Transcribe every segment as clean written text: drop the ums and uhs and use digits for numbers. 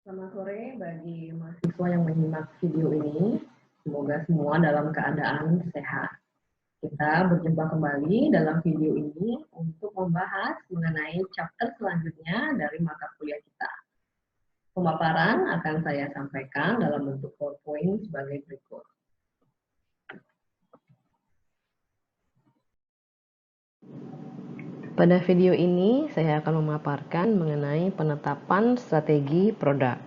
Selamat sore bagi mahasiswa yang menyimak video ini. Semoga semua dalam keadaan sehat. Kita berjumpa kembali dalam video ini untuk membahas mengenai chapter selanjutnya dari mata kuliah kita. Pemaparan akan saya sampaikan dalam bentuk PowerPoint sebagai berikut. Pada video ini, saya akan memaparkan mengenai penetapan strategi produk.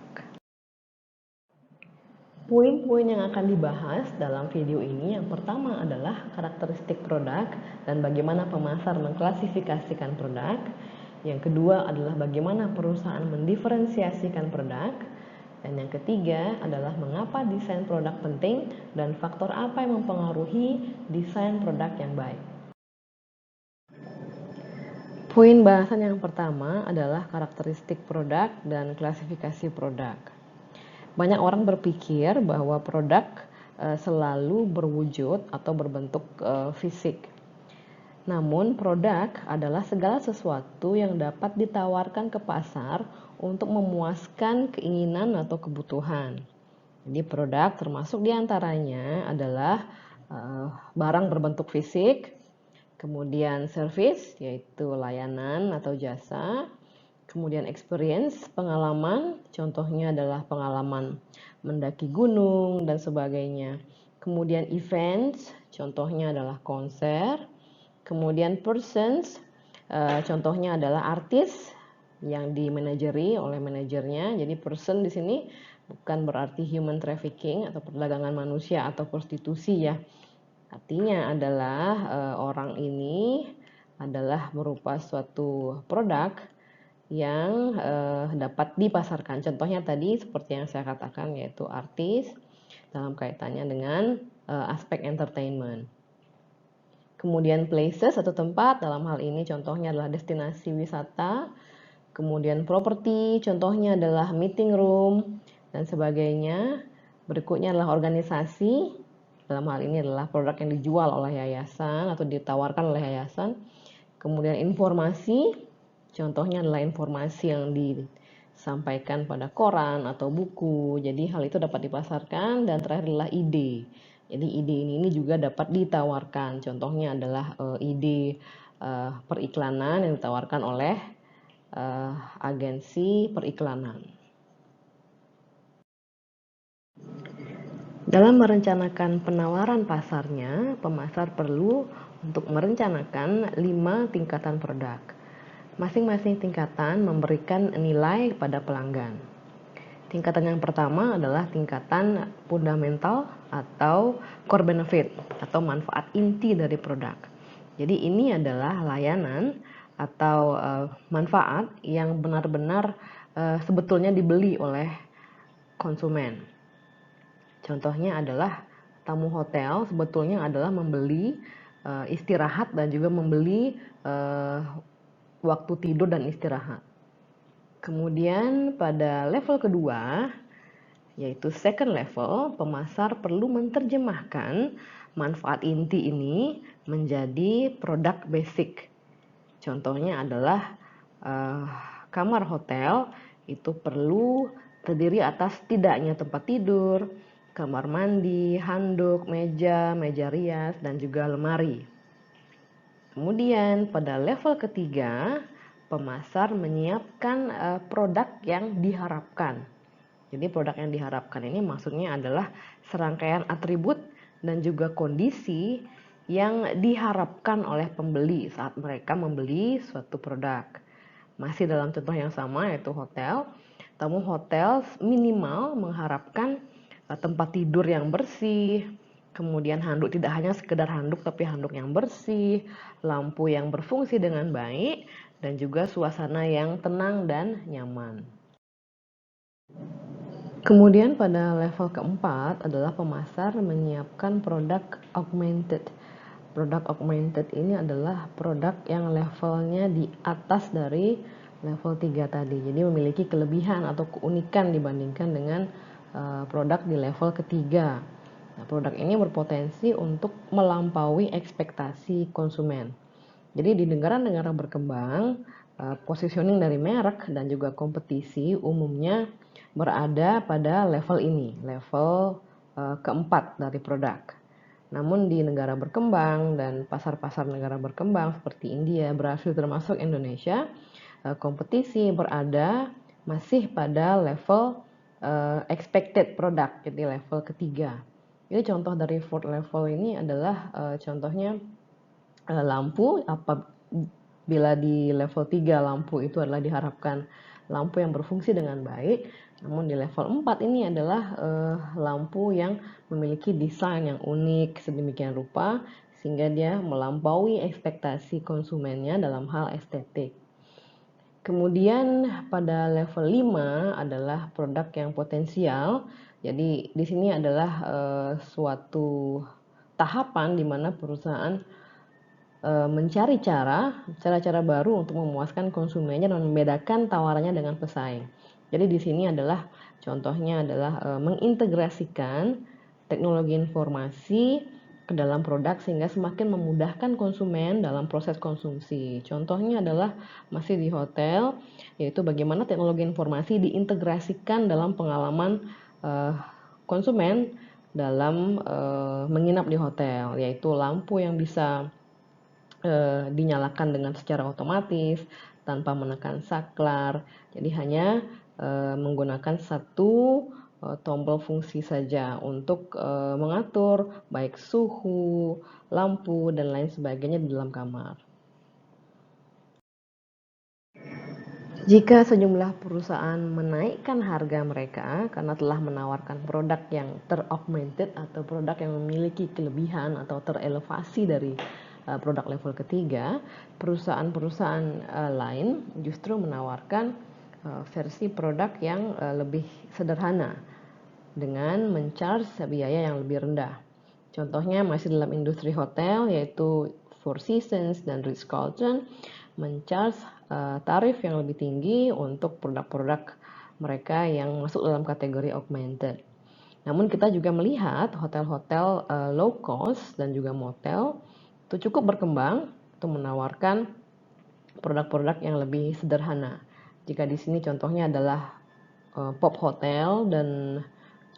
Poin-poin yang akan dibahas dalam video ini yang pertama adalah karakteristik produk dan bagaimana pemasar mengklasifikasikan produk. Yang kedua adalah bagaimana perusahaan mendiferensiasikan produk. Dan yang ketiga adalah mengapa desain produk penting dan faktor apa yang mempengaruhi desain produk yang baik. Poin bahasan yang pertama adalah karakteristik produk dan klasifikasi produk. Banyak orang berpikir bahwa produk selalu berwujud atau berbentuk fisik. Namun produk adalah segala sesuatu yang dapat ditawarkan ke pasar untuk memuaskan keinginan atau kebutuhan. Jadi produk termasuk diantaranya adalah barang berbentuk fisik, kemudian service yaitu layanan atau jasa, kemudian experience, pengalaman, contohnya adalah pengalaman mendaki gunung dan sebagainya. Kemudian events, contohnya adalah konser. Kemudian persons, contohnya adalah artis yang dimanajeri oleh manajernya. Jadi person di sini bukan berarti human trafficking atau perdagangan manusia atau prostitusi ya. Artinya adalah orang ini adalah berupa suatu produk yang dapat dipasarkan. Contohnya tadi seperti yang saya katakan yaitu artis dalam kaitannya dengan aspek entertainment. Kemudian places atau tempat, dalam hal ini contohnya adalah destinasi wisata. Kemudian properti, contohnya adalah meeting room dan sebagainya. Berikutnya adalah organisasi, dalam hal ini adalah produk yang dijual oleh yayasan atau ditawarkan oleh yayasan. Kemudian informasi, contohnya adalah informasi yang disampaikan pada koran atau buku. Jadi hal itu dapat dipasarkan. Dan terakhir adalah ide. Jadi ide ini juga dapat ditawarkan. Contohnya adalah ide periklanan yang ditawarkan oleh agensi periklanan. Dalam merencanakan penawaran pasarnya, pemasar perlu untuk merencanakan 5 tingkatan produk. Masing-masing tingkatan memberikan nilai pada pelanggan. Tingkatan yang pertama adalah tingkatan fundamental atau core benefit atau manfaat inti dari produk. Jadi ini adalah layanan atau manfaat yang benar-benar sebetulnya dibeli oleh konsumen. Contohnya adalah tamu hotel sebetulnya adalah membeli istirahat dan juga membeli waktu tidur dan istirahat. Kemudian pada level kedua, yaitu second level, pemasar perlu menerjemahkan manfaat inti ini menjadi produk basic. Contohnya adalah kamar hotel itu perlu terdiri atas setidaknya tempat tidur, kamar mandi, handuk, meja, meja rias, dan juga lemari. Kemudian pada level ketiga, pemasar menyiapkan produk yang diharapkan. Jadi produk yang diharapkan ini maksudnya adalah serangkaian atribut dan juga kondisi yang diharapkan oleh pembeli saat mereka membeli suatu produk. Masih dalam contoh yang sama yaitu hotel, tamu hotel minimal mengharapkan tempat tidur yang bersih, kemudian handuk tidak hanya sekedar handuk tapi handuk yang bersih, lampu yang berfungsi dengan baik, dan juga suasana yang tenang dan nyaman. Kemudian pada level keempat adalah pemasar menyiapkan produk augmented. Produk augmented ini adalah produk yang levelnya di atas dari level 3 tadi. Jadi memiliki kelebihan atau keunikan dibandingkan dengan produk di level ketiga. Nah, produk ini berpotensi untuk melampaui ekspektasi konsumen. Jadi di negara-negara berkembang, positioning dari merek dan juga kompetisi umumnya berada pada level ini, level keempat dari produk. Namun di negara berkembang dan pasar-pasar negara berkembang seperti India, Brasil termasuk Indonesia, kompetisi berada masih pada level expected product, jadi level ketiga. Jadi contoh dari fourth level ini adalah contohnya lampu. Bila di level 3 lampu itu adalah diharapkan lampu yang berfungsi dengan baik, namun di level 4 ini adalah lampu yang memiliki desain yang unik sedemikian rupa sehingga dia melampaui ekspektasi konsumennya dalam hal estetik. Kemudian pada level 5 adalah produk yang potensial. Jadi di sini adalah suatu tahapan di mana perusahaan mencari cara-cara baru untuk memuaskan konsumennya dan membedakan tawarannya dengan pesaing. Jadi di sini adalah contohnya adalah mengintegrasikan teknologi informasi ke dalam produk sehingga semakin memudahkan konsumen dalam proses konsumsi. Contohnya adalah masih di hotel, yaitu bagaimana teknologi informasi diintegrasikan dalam pengalaman konsumen dalam menginap di hotel, yaitu lampu yang bisa dinyalakan dengan secara otomatis tanpa menekan saklar. Jadi hanya menggunakan satu tombol fungsi saja untuk mengatur baik suhu, lampu, dan lain sebagainya di dalam kamar. Jika sejumlah perusahaan menaikkan harga mereka karena telah menawarkan produk yang ter-augmented atau produk yang memiliki kelebihan atau terelevasi dari produk level ketiga, perusahaan-perusahaan lain justru menawarkan versi produk yang lebih sederhana dengan men-charge biaya yang lebih rendah. Contohnya masih dalam industri hotel, yaitu Four Seasons dan Ritz-Carlton men-charge tarif yang lebih tinggi untuk produk-produk mereka yang masuk dalam kategori augmented. Namun kita juga melihat hotel-hotel low cost dan juga motel itu cukup berkembang untuk menawarkan produk-produk yang lebih sederhana. Jika di sini contohnya adalah Pop Hotel dan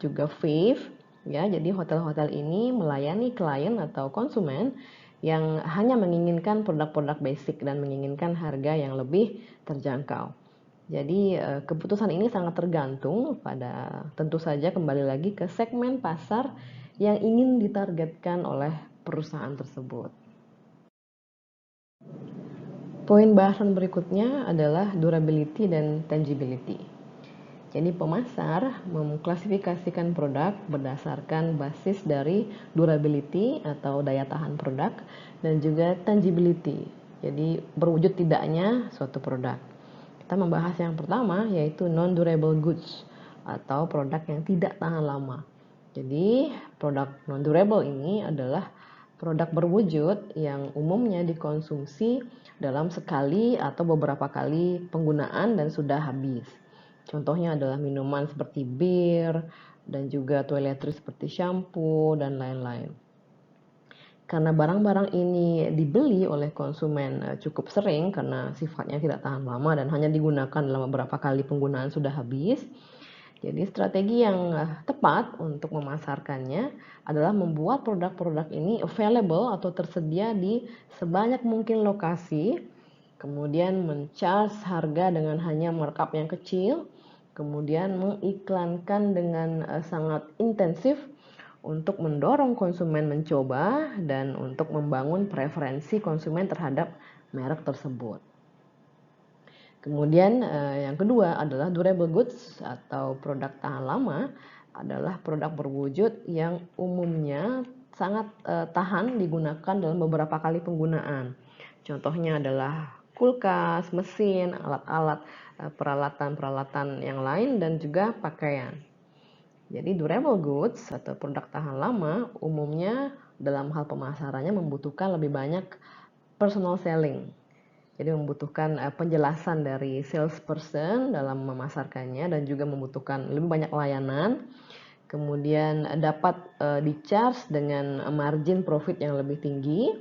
juga Fave, ya. Jadi hotel-hotel ini melayani klien atau konsumen yang hanya menginginkan produk-produk basic dan menginginkan harga yang lebih terjangkau. Jadi keputusan ini sangat tergantung pada tentu saja kembali lagi ke segmen pasar yang ingin ditargetkan oleh perusahaan tersebut. Poin bahasan berikutnya adalah durability dan tangibility. Jadi pemasar mengklasifikasikan produk berdasarkan basis dari durability atau daya tahan produk dan juga tangibility. Jadi berwujud tidaknya suatu produk. Kita membahas yang pertama yaitu non-durable goods atau produk yang tidak tahan lama. Jadi produk non-durable ini adalah produk berwujud yang umumnya dikonsumsi dalam sekali atau beberapa kali penggunaan dan sudah habis. Contohnya adalah minuman seperti bir dan juga toiletries seperti shampoo dan lain-lain. Karena barang-barang ini dibeli oleh konsumen cukup sering karena sifatnya tidak tahan lama dan hanya digunakan dalam beberapa kali penggunaan sudah habis. Jadi strategi yang tepat untuk memasarkannya adalah membuat produk-produk ini available atau tersedia di sebanyak mungkin lokasi, kemudian men-charge harga dengan hanya markup yang kecil, kemudian mengiklankan dengan sangat intensif untuk mendorong konsumen mencoba dan untuk membangun preferensi konsumen terhadap merek tersebut. Kemudian yang kedua adalah durable goods atau produk tahan lama adalah produk berwujud yang umumnya sangat tahan digunakan dalam beberapa kali penggunaan. Contohnya adalah kulkas, mesin, alat-alat, peralatan-peralatan yang lain dan juga pakaian. Jadi durable goods atau produk tahan lama umumnya dalam hal pemasarannya membutuhkan lebih banyak personal selling. Jadi membutuhkan penjelasan dari salesperson dalam memasarkannya dan juga membutuhkan lebih banyak layanan. Kemudian dapat di-charge dengan margin profit yang lebih tinggi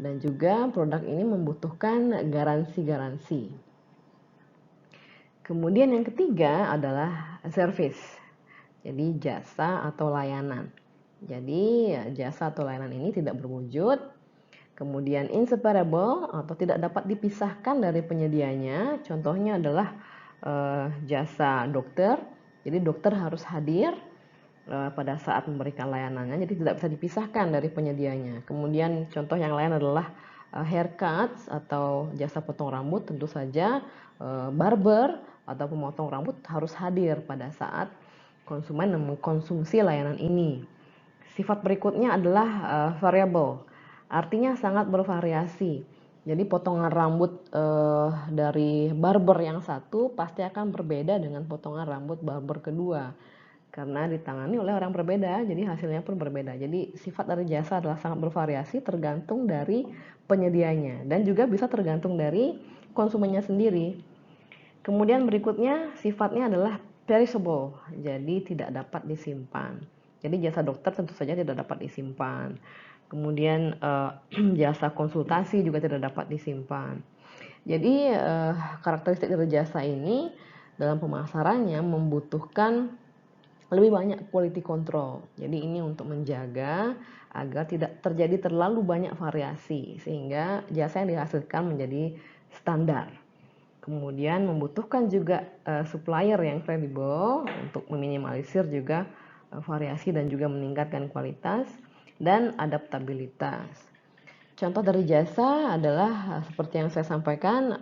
dan juga produk ini membutuhkan garansi-garansi. Kemudian yang ketiga adalah service. Jadi jasa atau layanan. Jadi jasa atau layanan ini tidak berwujud, kemudian inseparable atau tidak dapat dipisahkan dari penyedianya. Contohnya adalah jasa dokter. Jadi dokter harus hadir pada saat memberikan layanannya, jadi tidak bisa dipisahkan dari penyedianya. Kemudian contoh yang lain adalah haircuts atau jasa potong rambut. Tentu saja barber atau pemotong rambut harus hadir pada saat konsumen mengkonsumsi layanan ini. Sifat berikutnya adalah variable, artinya sangat bervariasi. Jadi potongan rambut dari barber yang satu pasti akan berbeda dengan potongan rambut barber kedua, karena ditangani oleh orang berbeda, jadi hasilnya pun berbeda. Jadi sifat dari jasa adalah sangat bervariasi tergantung dari penyedianya dan juga bisa tergantung dari konsumennya sendiri. Kemudian berikutnya sifatnya adalah perishable, jadi tidak dapat disimpan. Jadi jasa dokter tentu saja tidak dapat disimpan. Kemudian jasa konsultasi juga tidak dapat disimpan. Jadi karakteristik dari jasa ini dalam pemasarannya membutuhkan lebih banyak quality control. Jadi ini untuk menjaga agar tidak terjadi terlalu banyak variasi sehingga jasa yang dihasilkan menjadi standar. Kemudian membutuhkan juga supplier yang kredibel untuk meminimalisir juga variasi dan juga meningkatkan kualitas dan adaptabilitas. Contoh dari jasa adalah seperti yang saya sampaikan,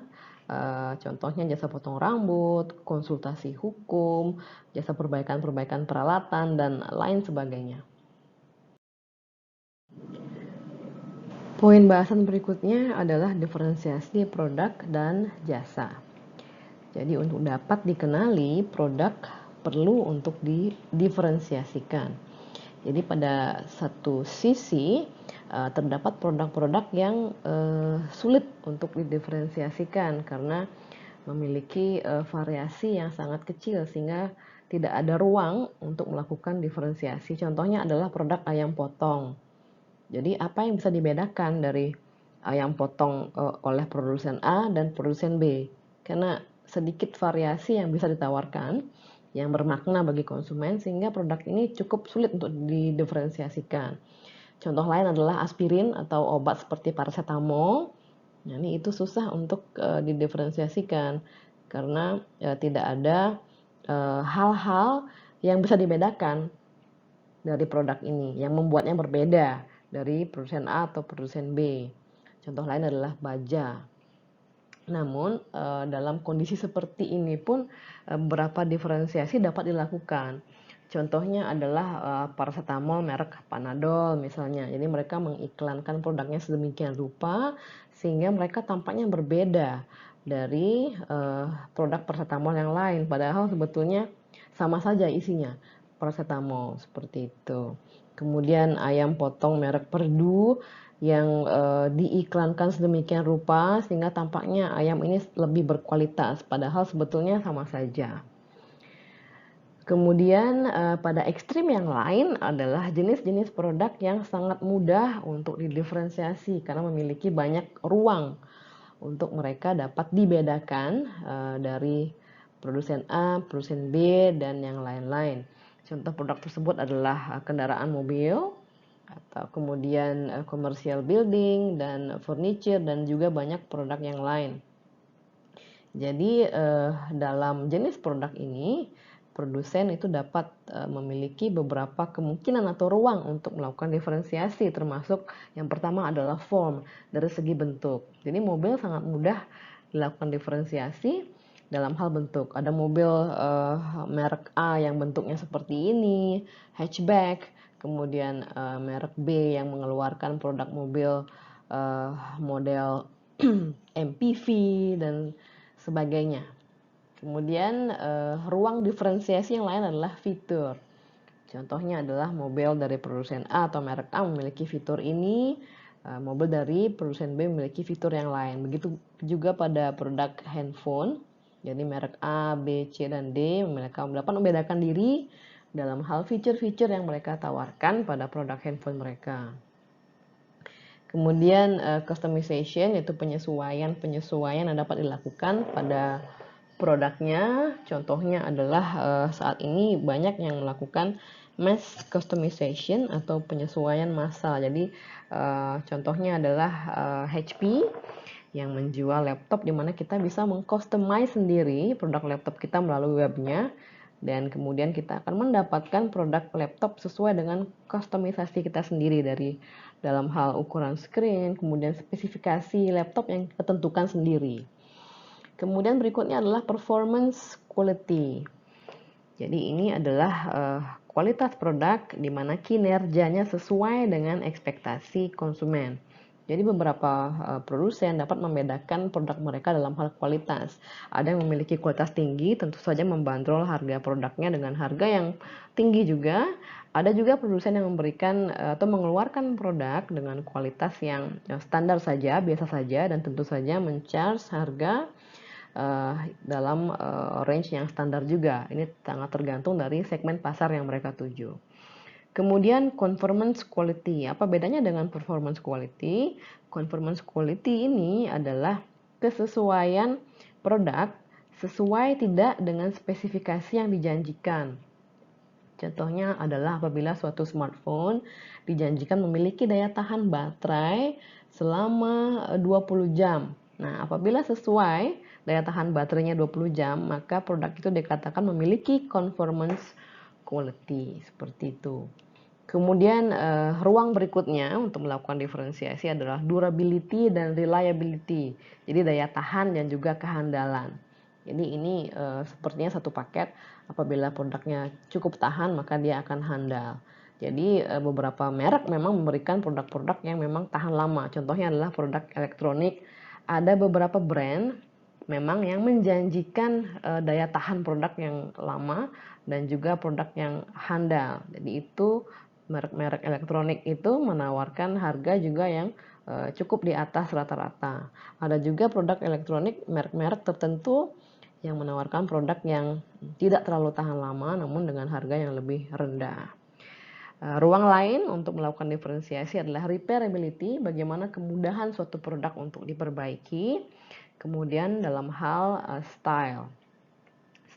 contohnya jasa potong rambut, konsultasi hukum, jasa perbaikan-perbaikan peralatan, dan lain sebagainya. Poin bahasan berikutnya adalah diferensiasi produk dan jasa. Jadi untuk dapat dikenali, produk perlu untuk didiferensiasikan. Jadi pada satu sisi terdapat produk-produk yang sulit untuk didiferensiasikan karena memiliki variasi yang sangat kecil sehingga tidak ada ruang untuk melakukan diferensiasi. Contohnya adalah produk ayam potong. Jadi apa yang bisa dibedakan dari ayam potong oleh produsen A dan produsen B? Karena sedikit variasi yang bisa ditawarkan yang bermakna bagi konsumen sehingga produk ini cukup sulit untuk didiferensiasikan. Contoh lain adalah aspirin atau obat seperti paracetamol. Nah, ini itu susah untuk didiferensiasikan karena tidak ada hal-hal yang bisa dibedakan dari produk ini yang membuatnya berbeda dari produsen A atau produsen B. Contoh lain adalah baja. Namun dalam kondisi seperti ini pun beberapa diferensiasi dapat dilakukan. Contohnya adalah paracetamol merek Panadol misalnya. Jadi mereka mengiklankan produknya sedemikian rupa sehingga mereka tampaknya berbeda dari produk paracetamol yang lain. Padahal sebetulnya sama saja isinya paracetamol seperti itu. Kemudian ayam potong merek Perdu yang diiklankan sedemikian rupa sehingga tampaknya ayam ini lebih berkualitas padahal sebetulnya sama saja. Kemudian pada ekstrim yang lain adalah jenis-jenis produk yang sangat mudah untuk didiferensiasi karena memiliki banyak ruang untuk mereka dapat dibedakan dari produsen A, produsen B, dan yang lain-lain. Contoh produk tersebut adalah kendaraan mobil, atau kemudian commercial building dan furniture dan juga banyak produk yang lain. Jadi dalam jenis produk ini produsen itu dapat memiliki beberapa kemungkinan atau ruang untuk melakukan diferensiasi, termasuk yang pertama adalah form dari segi bentuk. Jadi mobil sangat mudah dilakukan diferensiasi dalam hal bentuk. Ada mobil merek A yang bentuknya seperti ini, hatchback. Kemudian merek B yang mengeluarkan produk mobil model MPV dan sebagainya. Kemudian ruang diferensiasi yang lain adalah fitur. Contohnya adalah mobil dari produsen A atau merek A memiliki fitur ini, mobil dari produsen B memiliki fitur yang lain. Begitu juga pada produk handphone. Jadi merek A, B, C, dan D mereka dapat membedakan diri dalam hal fitur-fitur yang mereka tawarkan pada produk handphone mereka. Kemudian customization yaitu penyesuaian yang dapat dilakukan pada produknya. Contohnya adalah saat ini banyak yang melakukan mass customization atau penyesuaian massal. Jadi contohnya adalah HP yang menjual laptop di mana kita bisa mengcustomize sendiri produk laptop kita melalui webnya, dan kemudian kita akan mendapatkan produk laptop sesuai dengan customisasi kita sendiri dari dalam hal ukuran screen, kemudian spesifikasi laptop yang kita tentukan sendiri. Kemudian berikutnya adalah performance quality. Jadi ini adalah kualitas produk di mana kinerjanya sesuai dengan ekspektasi konsumen. Jadi beberapa produsen dapat membedakan produk mereka dalam hal kualitas. Ada yang memiliki kualitas tinggi, tentu saja membandrol harga produknya dengan harga yang tinggi juga. Ada juga produsen yang memberikan atau mengeluarkan produk dengan kualitas yang standar saja, biasa saja, dan tentu saja men-charge harga dalam range yang standar juga. Ini sangat tergantung dari segmen pasar yang mereka tuju. Kemudian conformance quality. Apa bedanya dengan performance quality? Conformance quality ini adalah kesesuaian produk sesuai tidak dengan spesifikasi yang dijanjikan. Contohnya adalah apabila suatu smartphone dijanjikan memiliki daya tahan baterai selama 20 jam. Nah, apabila sesuai daya tahan baterainya 20 jam, maka produk itu dikatakan memiliki conformance quality, seperti itu. Kemudian ruang berikutnya untuk melakukan diferensiasi adalah durability dan reliability. Jadi daya tahan dan juga kehandalan. Jadi ini sepertinya satu paket. Apabila produknya cukup tahan maka dia akan handal. Jadi beberapa merek memang memberikan produk-produk yang memang tahan lama. Contohnya adalah produk elektronik. Ada beberapa brand memang yang menjanjikan daya tahan produk yang lama dan juga produk yang handal. Jadi itu merek-merek elektronik itu menawarkan harga juga yang cukup di atas rata-rata. Ada juga produk elektronik merek-merek tertentu yang menawarkan produk yang tidak terlalu tahan lama namun dengan harga yang lebih rendah. Ruang lain untuk melakukan diferensiasi adalah repairability, bagaimana kemudahan suatu produk untuk diperbaiki. Kemudian dalam hal style.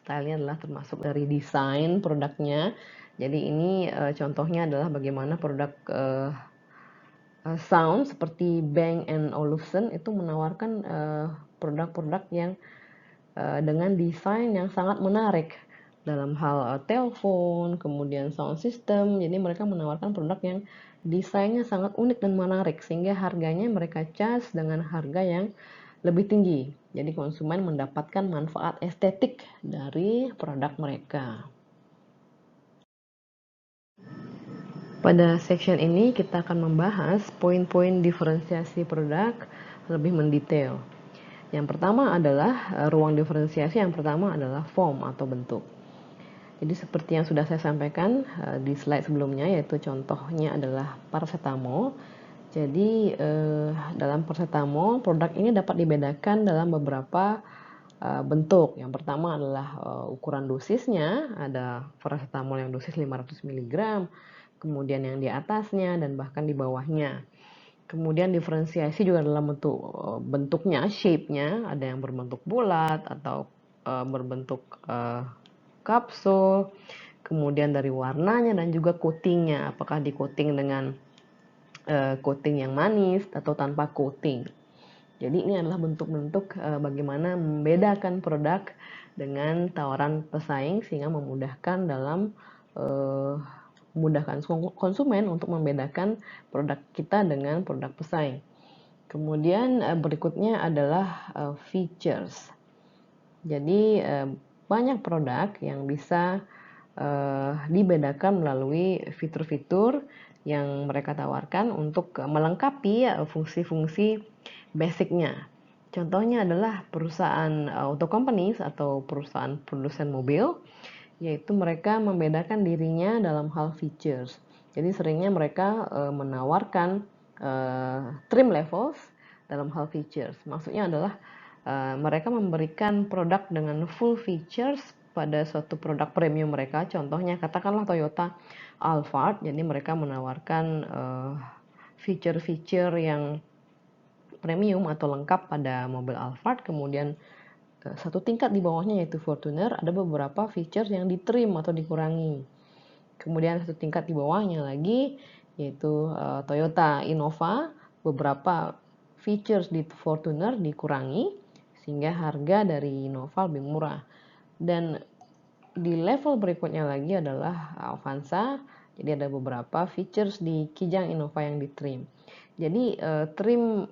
Stylenya adalah termasuk dari desain produknya. Jadi ini contohnya adalah bagaimana produk sound seperti Bang & Olufsen itu menawarkan produk-produk yang dengan desain yang sangat menarik dalam hal telepon, kemudian sound system. Jadi mereka menawarkan produk yang desainnya sangat unik dan menarik sehingga harganya mereka charge dengan harga yang lebih tinggi. Jadi konsumen mendapatkan manfaat estetik dari produk mereka. Pada section ini kita akan membahas poin-poin diferensiasi produk lebih mendetail. Yang pertama adalah ruang diferensiasi, yang pertama adalah form atau bentuk. Jadi seperti yang sudah saya sampaikan di slide sebelumnya, yaitu contohnya adalah paracetamol. Jadi dalam paracetamol produk ini dapat dibedakan dalam beberapa bentuk. Yang pertama adalah ukuran dosisnya, ada paracetamol yang dosis 500 mg, kemudian yang di atasnya dan bahkan di bawahnya. Kemudian diferensiasi juga dalam bentuknya, shape-nya, ada yang berbentuk bulat atau berbentuk kapsul, kemudian dari warnanya dan juga coatingnya, apakah di coating dengan coating yang manis atau tanpa coating. Jadi ini adalah bentuk-bentuk bagaimana membedakan produk dengan tawaran pesaing sehingga memudahkan dalam memudahkan konsumen untuk membedakan produk kita dengan produk pesaing. Kemudian berikutnya adalah features. Jadi banyak produk yang bisa dibedakan melalui fitur-fitur yang mereka tawarkan untuk melengkapi fungsi-fungsi basicnya. Contohnya adalah perusahaan auto companies atau perusahaan produsen mobil, yaitu mereka membedakan dirinya dalam hal features. Jadi seringnya mereka menawarkan trim levels dalam hal features. Maksudnya adalah mereka memberikan produk dengan full features pada suatu produk premium mereka. Contohnya katakanlah Toyota Alphard, jadi mereka menawarkan feature-feature yang premium atau lengkap pada mobil Alphard. Kemudian satu tingkat di bawahnya yaitu Fortuner, ada beberapa features yang ditrim atau dikurangi. Kemudian satu tingkat di bawahnya lagi yaitu Toyota Innova, beberapa features di Fortuner dikurangi sehingga harga dari Innova lebih murah. Dan di level berikutnya lagi adalah Avanza, jadi ada beberapa features di Kijang Innova yang ditrim. Jadi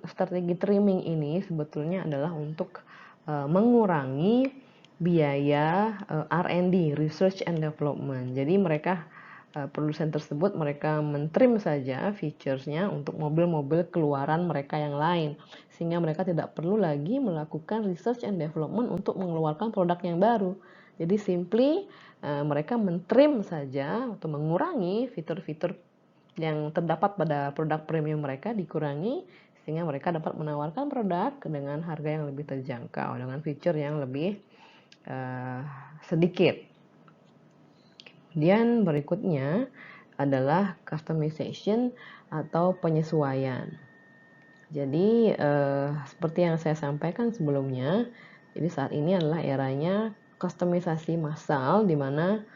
strategi trimming ini sebetulnya adalah untuk mengurangi biaya R&D, Research and Development. Jadi mereka produsen tersebut mereka mentrim saja featuresnya untuk mobil-mobil keluaran mereka yang lain, sehingga mereka tidak perlu lagi melakukan research and development untuk mengeluarkan produk yang baru. Jadi simply mereka mentrim saja atau mengurangi fitur-fitur yang terdapat pada produk premium mereka, dikurangi sehingga mereka dapat menawarkan produk dengan harga yang lebih terjangkau dengan fitur yang lebih sedikit. Kemudian berikutnya adalah customization atau penyesuaian. Jadi seperti yang saya sampaikan sebelumnya, jadi saat ini adalah eranya customisasi massal di mana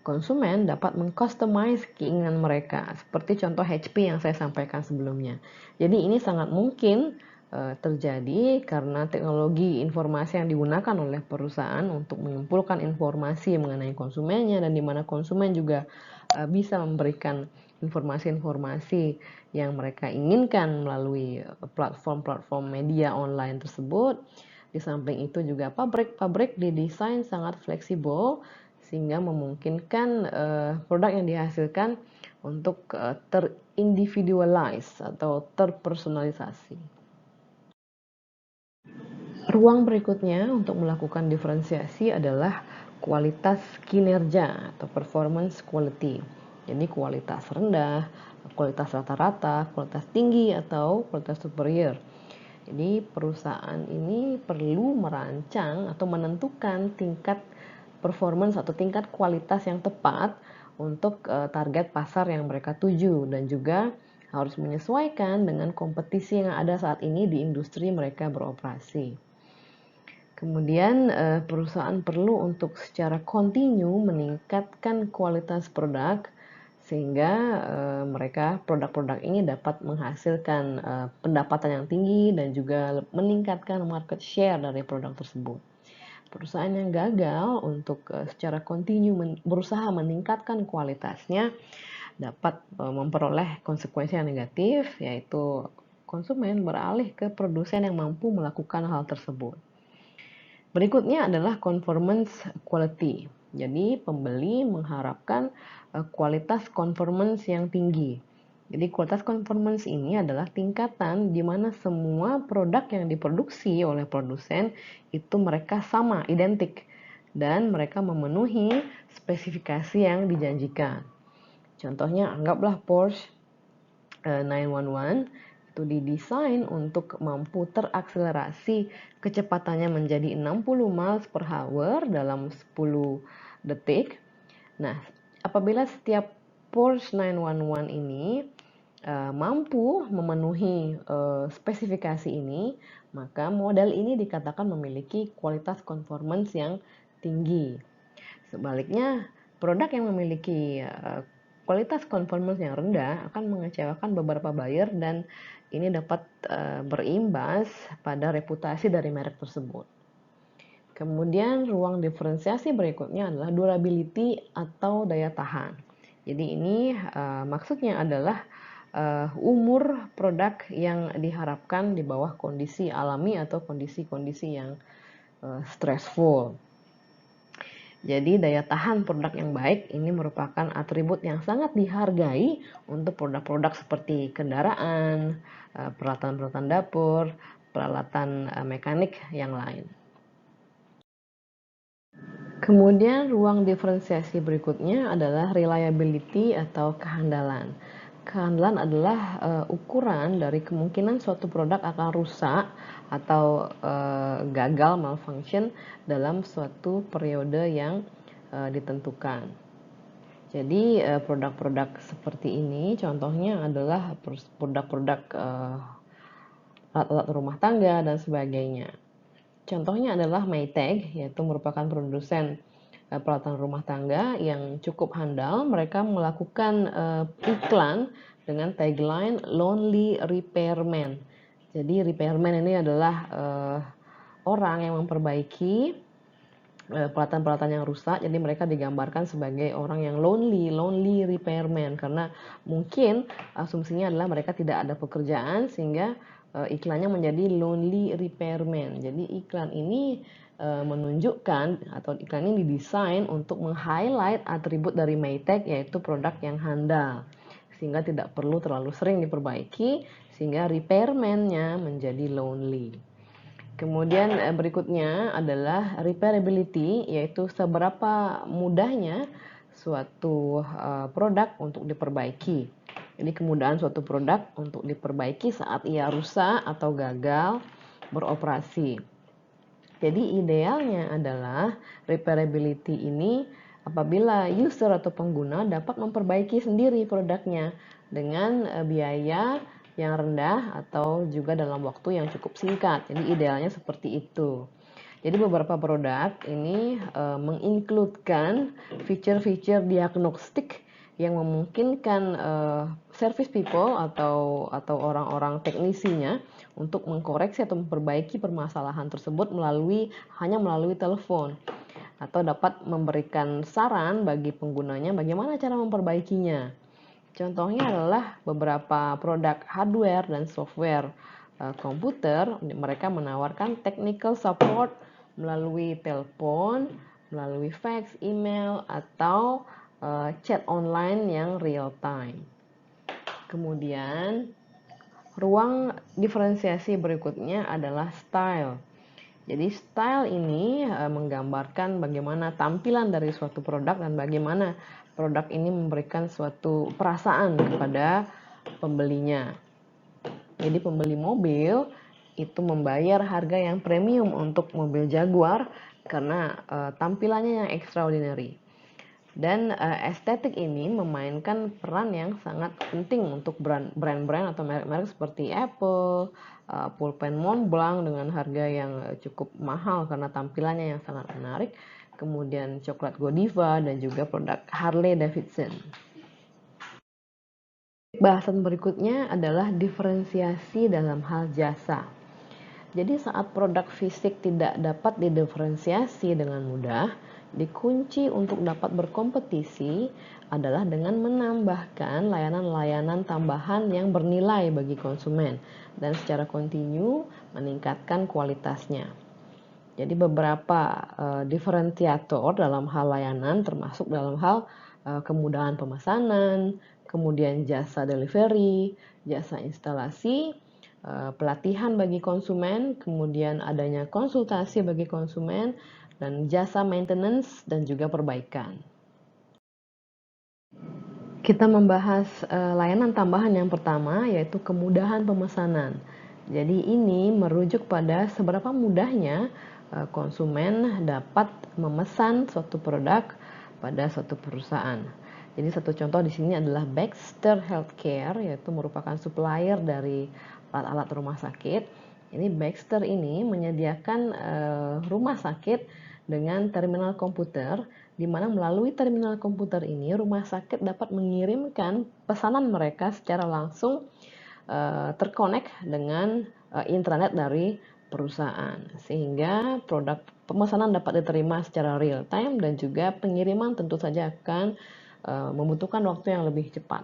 konsumen dapat mengcustomize keinginan mereka, seperti contoh HP yang saya sampaikan sebelumnya. Jadi ini sangat mungkin terjadi karena teknologi informasi yang digunakan oleh perusahaan untuk mengumpulkan informasi mengenai konsumennya, dan di mana konsumen juga bisa memberikan informasi-informasi yang mereka inginkan melalui platform-platform media online tersebut. Di samping itu juga pabrik-pabrik didesain sangat fleksibel sehingga memungkinkan produk yang dihasilkan untuk terindividualize atau terpersonalisasi. Ruang berikutnya untuk melakukan diferensiasi adalah kualitas kinerja atau performance quality. Jadi kualitas rendah, kualitas rata-rata, kualitas tinggi, atau kualitas superior. Jadi perusahaan ini perlu merancang atau menentukan tingkat performance atau tingkat kualitas yang tepat untuk target pasar yang mereka tuju, dan juga harus menyesuaikan dengan kompetisi yang ada saat ini di industri mereka beroperasi. Kemudian perusahaan perlu untuk secara kontinu meningkatkan kualitas produk sehingga mereka produk-produk ini dapat menghasilkan pendapatan yang tinggi dan juga meningkatkan market share dari produk tersebut. Perusahaan yang gagal untuk secara kontinu berusaha meningkatkan kualitasnya dapat memperoleh konsekuensi yang negatif, yaitu konsumen beralih ke produsen yang mampu melakukan hal tersebut. Berikutnya adalah conformance quality. Jadi pembeli mengharapkan kualitas conformance yang tinggi. Jadi kualitas conformance ini adalah tingkatan di mana semua produk yang diproduksi oleh produsen itu mereka sama, identik, dan mereka memenuhi spesifikasi yang dijanjikan. Contohnya anggaplah Porsche 911 itu didesain untuk mampu terakselerasi kecepatannya menjadi 60 miles per hour dalam 10 detik. Nah, apabila setiap Porsche 911 ini mampu memenuhi spesifikasi ini, maka model ini dikatakan memiliki kualitas conformance yang tinggi. Sebaliknya, produk yang memiliki kualitas conformance yang rendah akan mengecewakan beberapa buyer, dan ini dapat berimbas pada reputasi dari merek tersebut. Kemudian ruang diferensiasi berikutnya adalah durability atau daya tahan. Jadi ini maksudnya adalah umur produk yang diharapkan di bawah kondisi alami atau kondisi-kondisi yang stressful. Jadi daya tahan produk yang baik ini merupakan atribut yang sangat dihargai untuk produk-produk seperti kendaraan, peralatan-peralatan dapur, peralatan mekanik yang lain. Kemudian ruang diferensiasi berikutnya adalah reliability atau kehandalan. Kehandalan adalah ukuran dari kemungkinan suatu produk akan rusak atau gagal malfunction dalam suatu periode yang ditentukan. Jadi produk-produk seperti ini contohnya adalah produk-produk alat-alat rumah tangga dan sebagainya. Contohnya adalah Maytag, yaitu merupakan produsen peralatan rumah tangga yang cukup handal. Mereka melakukan iklan dengan tagline Lonely Repairman. Jadi repairman ini adalah orang yang memperbaiki peralatan-peralatan yang rusak. Jadi mereka digambarkan sebagai orang yang lonely repairman, karena mungkin asumsinya adalah mereka tidak ada pekerjaan sehingga iklannya menjadi lonely repairman. Jadi iklan ini menunjukkan atau iklan ini didesain untuk meng-highlight atribut dari Maytag, yaitu produk yang handal sehingga tidak perlu terlalu sering diperbaiki, sehingga repairman-nya menjadi lonely. Kemudian berikutnya adalah repairability, yaitu seberapa mudahnya suatu produk untuk diperbaiki. Jadi kemudahan suatu produk untuk diperbaiki saat ia rusak atau gagal beroperasi. Jadi idealnya adalah repairability ini apabila user atau pengguna dapat memperbaiki sendiri produknya dengan biaya yang rendah atau juga dalam waktu yang cukup singkat. Jadi idealnya seperti itu. Jadi beberapa produk ini mengincludekan fitur-fitur diagnostik yang memungkinkan service people atau orang-orang teknisinya untuk mengkoreksi atau memperbaiki permasalahan tersebut hanya melalui telepon, atau dapat memberikan saran bagi penggunanya bagaimana cara memperbaikinya. Contohnya adalah beberapa produk hardware dan software komputer. Mereka menawarkan technical support melalui telepon, melalui fax, email, atau chat online yang real time. Kemudian ruang diferensiasi berikutnya adalah style. Jadi style ini menggambarkan bagaimana tampilan dari suatu produk dan bagaimana produk ini memberikan suatu perasaan kepada pembelinya. Jadi pembeli mobil itu membayar harga yang premium untuk mobil Jaguar karena tampilannya yang extraordinary. Dan estetik ini memainkan peran yang sangat penting untuk brand-brand atau merek-merek seperti Apple, pulpen Montblanc dengan harga yang cukup mahal karena tampilannya yang sangat menarik. Kemudian coklat Godiva dan juga produk Harley Davidson. Bahasan berikutnya adalah diferensiasi dalam hal jasa. Jadi saat produk fisik tidak dapat didiferensiasi dengan mudah, dikunci untuk dapat berkompetisi adalah dengan menambahkan layanan-layanan tambahan yang bernilai bagi konsumen dan secara kontinu meningkatkan kualitasnya. Jadi beberapa diferensiator dalam hal layanan termasuk dalam hal kemudahan pemesanan, kemudian jasa delivery, jasa instalasi, pelatihan bagi konsumen, kemudian adanya konsultasi bagi konsumen, dan jasa maintenance dan juga perbaikan. Kita membahas layanan tambahan yang pertama, yaitu kemudahan pemesanan. Jadi ini merujuk pada seberapa mudahnya konsumen dapat memesan suatu produk pada suatu perusahaan. Jadi satu contoh di sini adalah Baxter Healthcare, yaitu merupakan supplier dari alat-alat rumah sakit. Ini Baxter ini menyediakan rumah sakit dengan terminal komputer, di mana melalui terminal komputer ini rumah sakit dapat mengirimkan pesanan mereka secara langsung terkonek dengan intranet dari perusahaan, sehingga produk pemesanan dapat diterima secara real time dan juga pengiriman tentu saja akan membutuhkan waktu yang lebih cepat.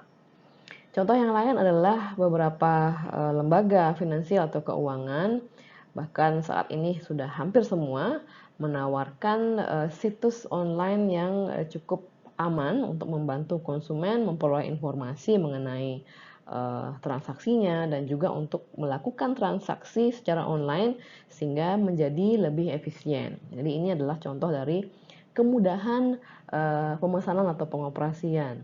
Contoh yang lain adalah beberapa lembaga finansial atau keuangan, bahkan saat ini sudah hampir semua menawarkan situs online yang cukup aman untuk membantu konsumen memperoleh informasi mengenai transaksinya dan juga untuk melakukan transaksi secara online sehingga menjadi lebih efisien. Jadi ini adalah contoh dari kemudahan pemesanan atau pengoperasian.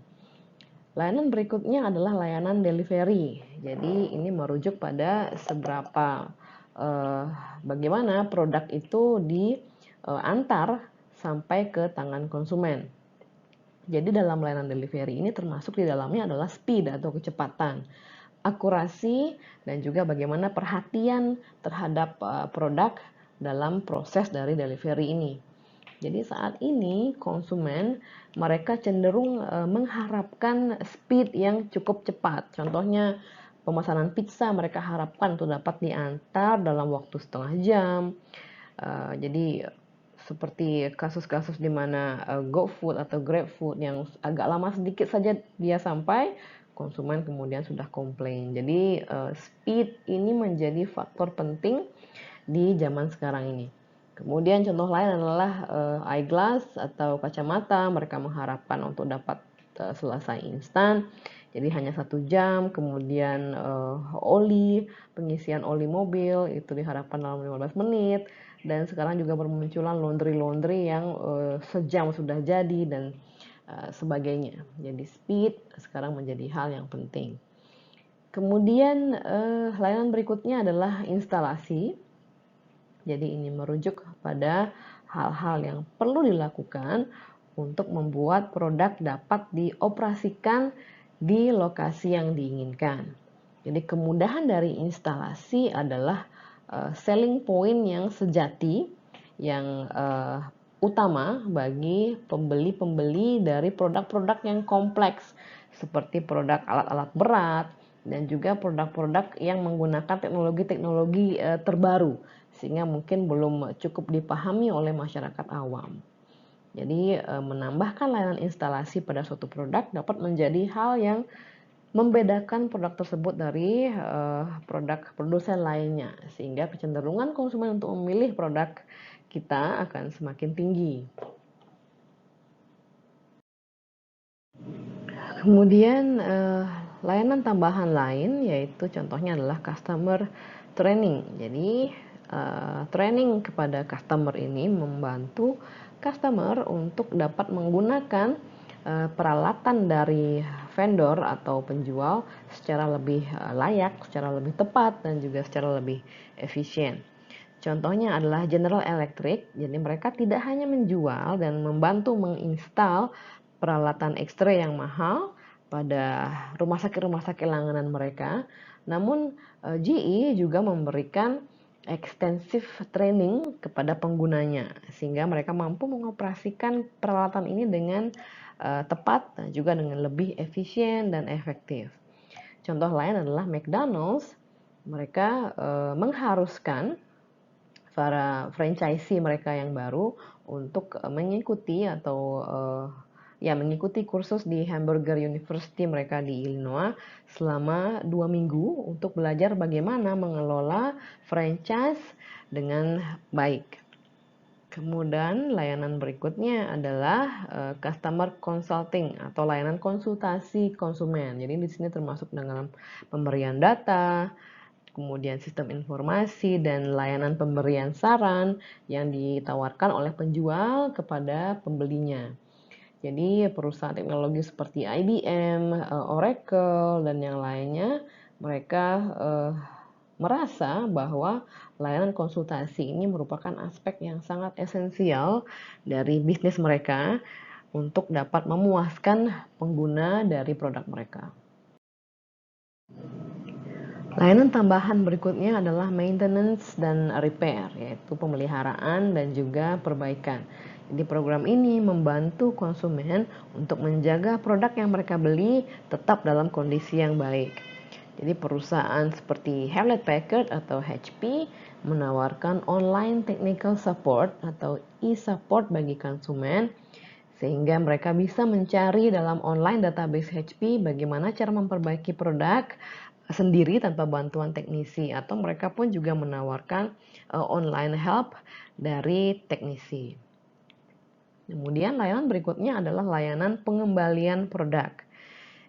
Layanan berikutnya adalah layanan delivery. Jadi ini merujuk pada seberapa bagaimana produk itu diantar sampai ke tangan konsumen. Jadi dalam layanan delivery ini termasuk di dalamnya adalah speed atau kecepatan, akurasi, dan juga bagaimana perhatian terhadap produk dalam proses dari delivery ini. Jadi saat ini konsumen mereka cenderung mengharapkan speed yang cukup cepat. Contohnya pemesanan pizza mereka harapkan untuk dapat diantar dalam waktu setengah jam. Jadi seperti kasus-kasus di mana GoFood atau GrabFood yang agak lama sedikit saja dia sampai, konsumen kemudian sudah komplain. Jadi speed ini menjadi faktor penting di zaman sekarang ini. Kemudian contoh lain adalah eyeglass atau kacamata, mereka mengharapkan untuk dapat selesai instan. Jadi hanya 1 jam, kemudian oli, pengisian oli mobil itu diharapkan dalam 15 menit. Dan sekarang juga bermunculan laundry yang sejam sudah jadi dan sebagainya. Jadi speed sekarang menjadi hal yang penting. Kemudian layanan berikutnya adalah instalasi. Jadi ini merujuk pada hal-hal yang perlu dilakukan untuk membuat produk dapat dioperasikan di lokasi yang diinginkan. Jadi kemudahan dari instalasi adalah selling point yang sejati, yang utama bagi pembeli-pembeli dari produk-produk yang kompleks seperti produk alat-alat berat dan juga produk-produk yang menggunakan teknologi-teknologi terbaru sehingga mungkin belum cukup dipahami oleh masyarakat awam. Jadi menambahkan layanan instalasi pada suatu produk dapat menjadi hal yang membedakan produk tersebut dari produk produsen lainnya, sehingga kecenderungan konsumen untuk memilih produk kita akan semakin tinggi. Kemudian layanan tambahan lain yaitu contohnya adalah customer training. Jadi training kepada customer ini membantu customer untuk dapat menggunakan peralatan dari vendor atau penjual secara lebih layak, secara lebih tepat dan juga secara lebih efisien. Contohnya adalah General Electric. Jadi mereka tidak hanya menjual dan membantu menginstal peralatan X-ray yang mahal pada rumah sakit langganan mereka, namun GE juga memberikan extensive training kepada penggunanya sehingga mereka mampu mengoperasikan peralatan ini dengan tepat dan juga dengan lebih efisien dan efektif. Contoh lain adalah McDonald's. Mereka mengharuskan para franchisee mereka yang baru untuk mengikuti atau mengikuti kursus di Hamburger University mereka di Illinois selama 2 minggu untuk belajar bagaimana mengelola franchise dengan baik. Kemudian layanan berikutnya adalah customer consulting atau layanan konsultasi konsumen. Jadi di sini termasuk dengan pemberian data, kemudian sistem informasi dan layanan pemberian saran yang ditawarkan oleh penjual kepada pembelinya. Jadi perusahaan teknologi seperti IBM, Oracle, dan yang lainnya, mereka merasa bahwa layanan konsultasi ini merupakan aspek yang sangat esensial dari bisnis mereka untuk dapat memuaskan pengguna dari produk mereka. Layanan tambahan berikutnya adalah maintenance dan repair, yaitu pemeliharaan dan juga perbaikan. Jadi program ini membantu konsumen untuk menjaga produk yang mereka beli tetap dalam kondisi yang baik. Jadi perusahaan seperti Hewlett Packard atau HP menawarkan online technical support atau e-support bagi konsumen sehingga mereka bisa mencari dalam online database HP bagaimana cara memperbaiki produk sendiri tanpa bantuan teknisi, atau mereka pun juga menawarkan online help dari teknisi. Kemudian layanan berikutnya adalah layanan pengembalian produk.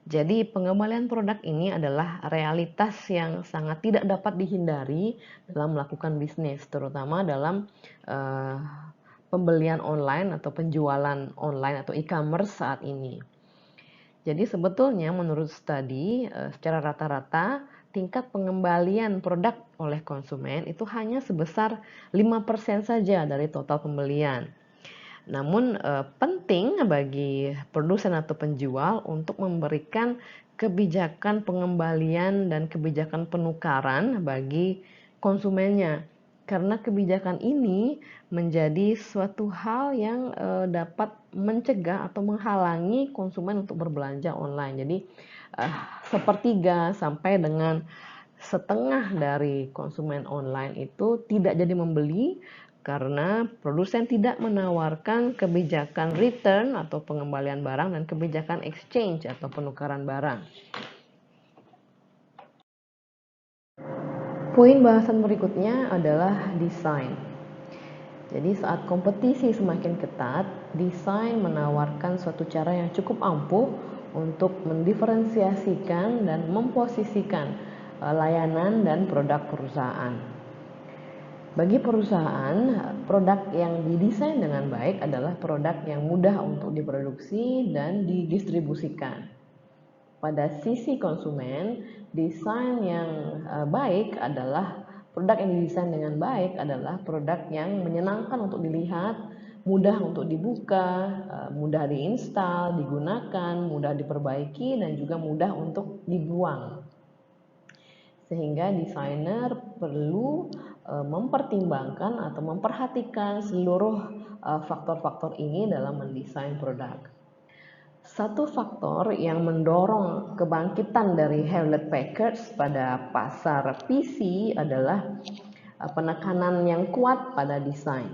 Jadi pengembalian produk ini adalah realitas yang sangat tidak dapat dihindari dalam melakukan bisnis, terutama dalam pembelian online atau penjualan online atau e-commerce saat ini. Jadi sebetulnya menurut studi secara rata-rata tingkat pengembalian produk oleh konsumen itu hanya sebesar 5% saja dari total pembelian. Namun penting bagi produsen atau penjual untuk memberikan kebijakan pengembalian dan kebijakan penukaran bagi konsumennya. karena kebijakan ini menjadi suatu hal yang dapat mencegah atau menghalangi konsumen untuk berbelanja online. Jadi sepertiga sampai dengan setengah dari konsumen online itu tidak jadi membeli karena produsen tidak menawarkan kebijakan return atau pengembalian barang dan kebijakan exchange atau penukaran barang. Poin bahasan berikutnya adalah desain. Jadi saat kompetisi semakin ketat, desain menawarkan suatu cara yang cukup ampuh untuk mendiferensiasikan dan memposisikan layanan dan produk perusahaan. Bagi perusahaan, produk yang didesain dengan baik adalah produk yang mudah untuk diproduksi dan didistribusikan. Pada sisi konsumen, desain yang baik adalah produk yang didesain dengan baik adalah produk yang menyenangkan untuk dilihat, mudah untuk dibuka, mudah diinstal, digunakan, mudah diperbaiki, dan juga mudah untuk dibuang. Sehingga desainer perlu mempertimbangkan atau memperhatikan seluruh faktor-faktor ini dalam mendesain produk. Satu faktor yang mendorong kebangkitan dari Hewlett Packard pada pasar PC adalah penekanan yang kuat pada desain.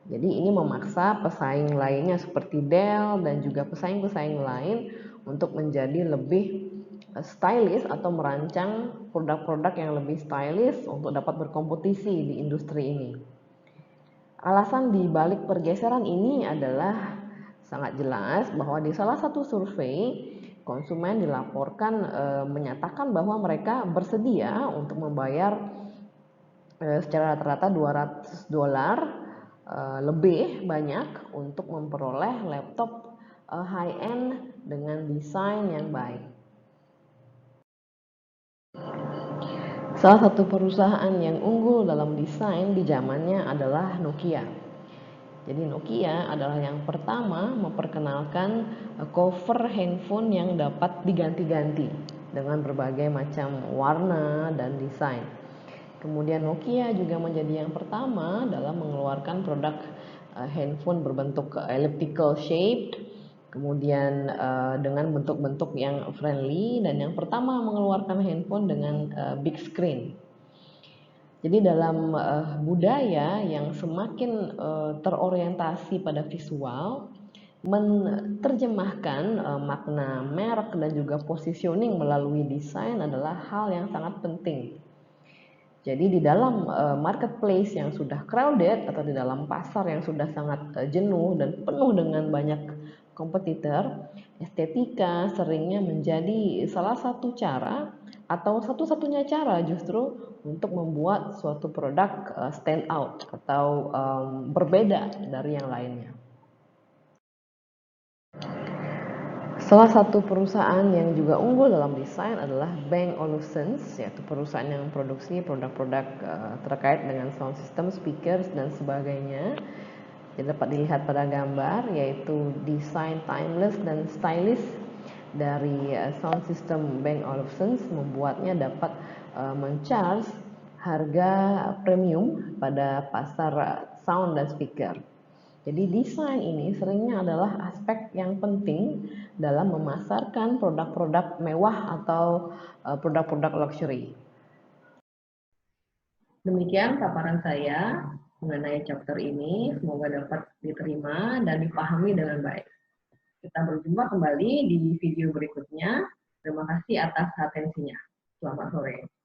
Jadi ini memaksa pesaing lainnya seperti Dell dan juga pesaing-pesaing lain untuk menjadi lebih stylish atau merancang produk-produk yang lebih stylish untuk dapat berkompetisi di industri ini. Alasan di balik pergeseran ini adalah sangat jelas bahwa di salah satu survei konsumen dilaporkan menyatakan bahwa mereka bersedia untuk membayar secara rata-rata $200 lebih banyak untuk memperoleh laptop high-end dengan desain yang baik. Salah satu perusahaan yang unggul dalam desain di zamannya adalah Nokia. Jadi Nokia adalah yang pertama memperkenalkan cover handphone yang dapat diganti-ganti dengan berbagai macam warna dan desain. Kemudian Nokia juga menjadi yang pertama dalam mengeluarkan produk handphone berbentuk elliptical shaped, kemudian dengan bentuk-bentuk yang friendly, dan yang pertama mengeluarkan handphone dengan big screen. Jadi dalam budaya yang semakin terorientasi pada visual, menerjemahkan makna merek dan juga positioning melalui desain adalah hal yang sangat penting. Jadi di dalam marketplace yang sudah crowded atau di dalam pasar yang sudah sangat jenuh dan penuh dengan banyak kompetitor, estetika seringnya menjadi salah satu cara atau satu-satunya cara justru untuk membuat suatu produk stand out atau berbeda dari yang lainnya. Salah satu perusahaan yang juga unggul dalam desain adalah Bang & Olufsen, yaitu perusahaan yang memproduksi produk-produk terkait dengan sound system, speakers, dan sebagainya. Jadi dapat dilihat pada gambar, yaitu desain timeless dan stylish dari sound system Bang & Olufsen membuatnya dapat men-charge harga premium pada pasar sound dan speaker. Jadi desain ini seringnya adalah aspek yang penting dalam memasarkan produk-produk mewah atau produk-produk luxury. Demikian paparan saya mengenai chapter ini, semoga dapat diterima dan dipahami dengan baik. Kita berjumpa kembali di video berikutnya. Terima kasih atas atensinya. Selamat sore.